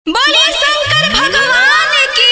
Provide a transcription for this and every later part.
बोले शंकर भगवान की।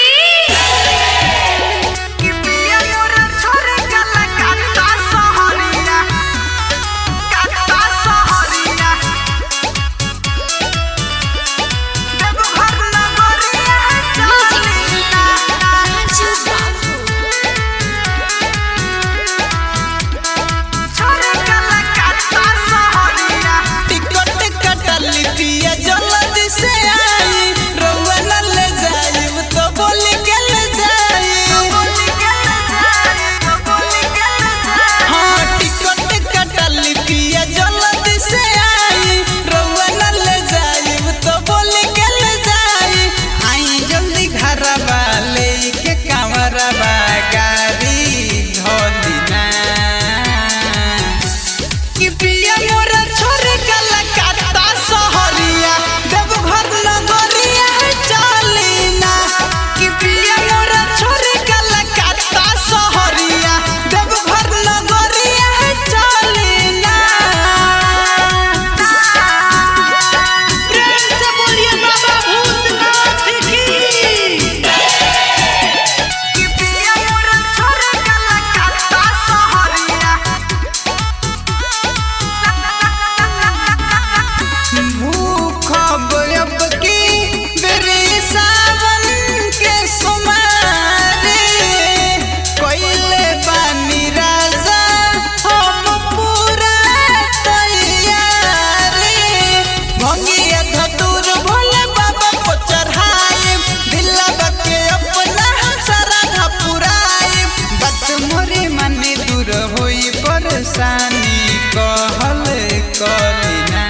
कहल कलिना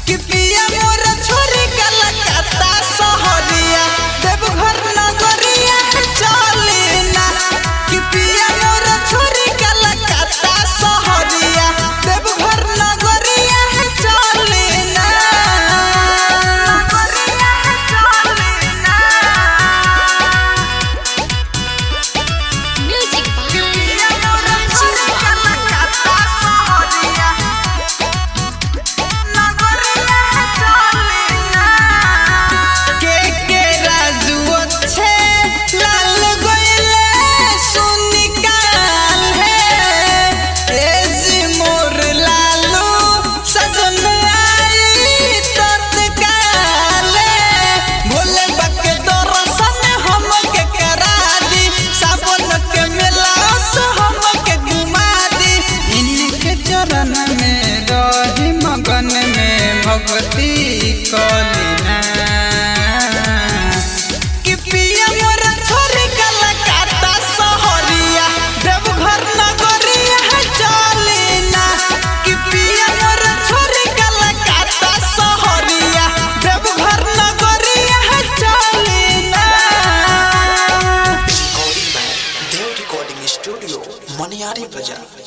कि पिया मोर छोरी कलकत्ता सहरिया देवघर नगरिया चलिना कि पिया मोर छोरी कलकत्ता सहरिया देवघर नगरिया चलिना भक्ति कलिना कि पिया मोर छोरी कलकत्ता सहरिया देवघर नगरिया चलिना कि पिया मोर छोरी कलकत्ता सहरिया देवघर नगरिया चलिना। देव रिकॉर्डिंग स्टूडियो मनियारी बाजार।